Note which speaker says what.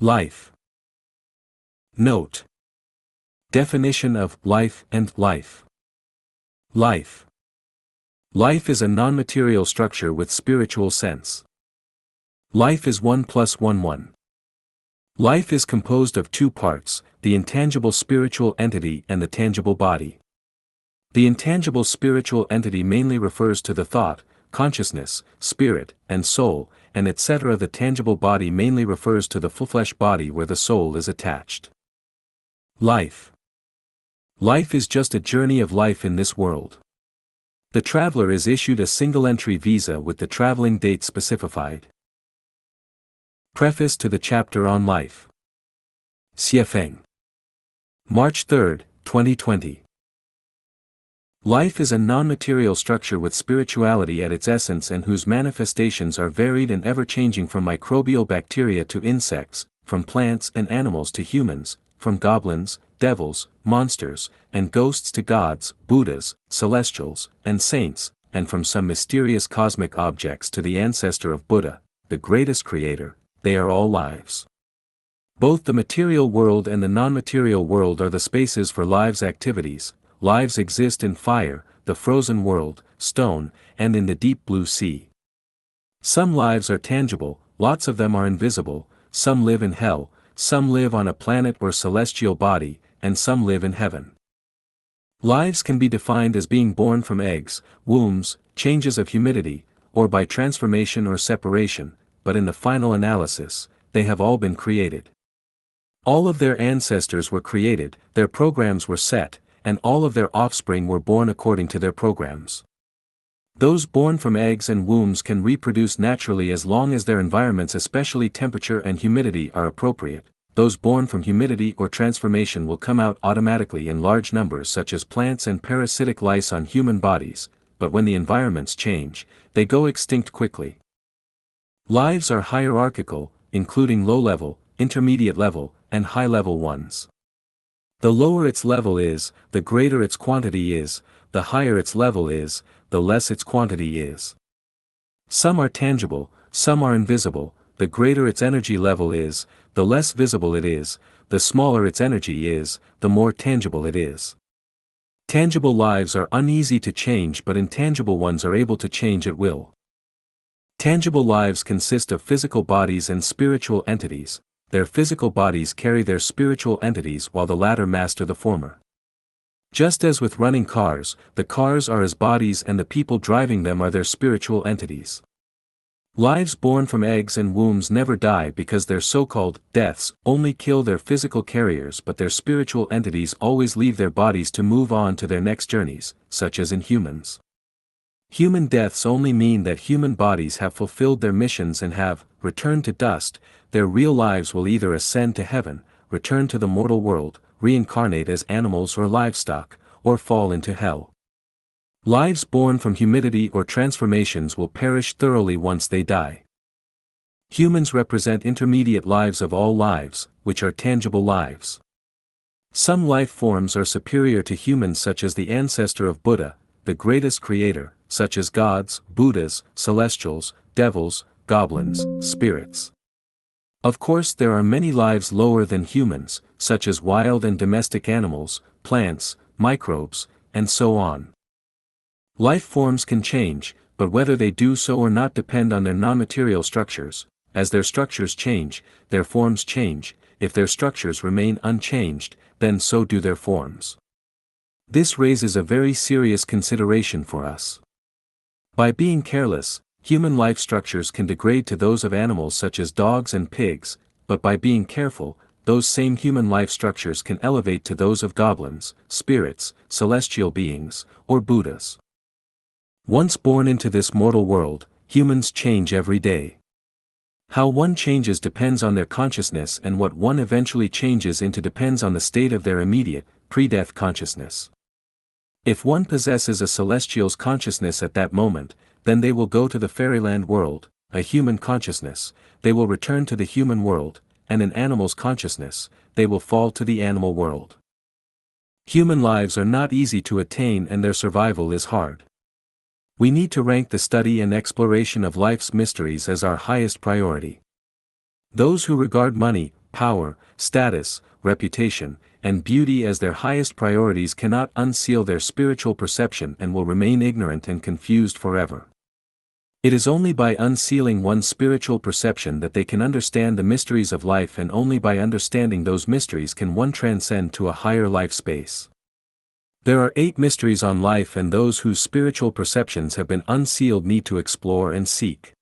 Speaker 1: Life. Note. Definition of life and life. Life. Life is a non-material structure with spiritual sense. Life is 1 + 1 1. Life is composed of two parts, the intangible spiritual entity and the tangible body. The intangible spiritual entity mainly refers to the thought, consciousness, spirit, and soul, and etc. The tangible body mainly refers to the full-flesh body where the soul is attached. Life. Life is just a journey of life in this world. The traveler is issued a single-entry visa with the traveling date specified. Preface to the chapter on life. Xiefeng. March 3, 2020. Life is a non-material structure with spirituality at its essence and whose manifestations are varied and ever-changing from microbial bacteria to insects, from plants and animals to humans, from goblins, devils, monsters, and ghosts to gods, Buddhas, celestials, and saints, and from some mysterious cosmic objects to the ancestor of Buddha, the greatest creator. They are all lives. Both the material world and the non-material world are the spaces for lives' activities. Lives exist in fire, the frozen world, stone, and in the deep blue sea. Some lives are tangible, lots of them are invisible, some live in hell, some live on a planet or celestial body, and some live in heaven. Lives can be defined as being born from eggs, wombs, changes of humidity, or by transformation or separation, but in the final analysis, they have all been created. All of their ancestors were created, their programs were set, and all of their offspring were born according to their programs. Those born from eggs and wombs can reproduce naturally as long as their environments, especially temperature and humidity, are appropriate. Those born from humidity or transformation will come out automatically in large numbers, such as plants and parasitic lice on human bodies, but when the environments change, they go extinct quickly. Lives are hierarchical, including low-level, intermediate-level, and high-level ones. The lower its level is, the greater its quantity is, the higher its level is, the less its quantity is. Some are tangible, some are invisible, the greater its energy level is, the less visible it is, the smaller its energy is, the more tangible it is. Tangible lives are uneasy to change, but intangible ones are able to change at will. Tangible lives consist of physical bodies and spiritual entities. Their physical bodies carry their spiritual entities while the latter master the former. Just as with running cars, the cars are as bodies and the people driving them are their spiritual entities. Lives born from eggs and wombs never die because their so-called deaths only kill their physical carriers, but their spiritual entities always leave their bodies to move on to their next journeys, such as in humans. Human deaths only mean that human bodies have fulfilled their missions and have returned to dust. Their real lives will either ascend to heaven, return to the mortal world, reincarnate as animals or livestock, or fall into hell. Lives born from humidity or transformations will perish thoroughly once they die. Humans represent intermediate lives of all lives, which are tangible lives. Some life forms are superior to humans, such as the ancestor of Buddha, the greatest creator, such as gods, Buddhas, celestials, devils, goblins, spirits. Of course, there are many lives lower than humans, such as wild and domestic animals, plants, microbes, and so on. Life forms can change, but whether they do so or not depend on their non-material structures. As their structures change, their forms change. If their structures remain unchanged, then so do their forms. This raises a very serious consideration for us. By being careless, human life structures can degrade to those of animals such as dogs and pigs, but by being careful, those same human life structures can elevate to those of goblins, spirits, celestial beings, or Buddhas. Once born into this mortal world, humans change every day. How one changes depends on their consciousness, and what one eventually changes into depends on the state of their immediate, pre-death consciousness. If one possesses a celestial's consciousness at that moment, then they will go to the fairyland world. A human consciousness, they will return to the human world, and an animal's consciousness, they will fall to the animal world. Human lives are not easy to attain and their survival is hard. We need to rank the study and exploration of life's mysteries as our highest priority. Those who regard money, power, status, reputation, and beauty as their highest priorities cannot unseal their spiritual perception and will remain ignorant and confused forever. It is only by unsealing one's spiritual perception that they can understand the mysteries of life, and only by understanding those mysteries can one transcend to a higher life space. There are 8 mysteries on life, and those whose spiritual perceptions have been unsealed need to explore and seek.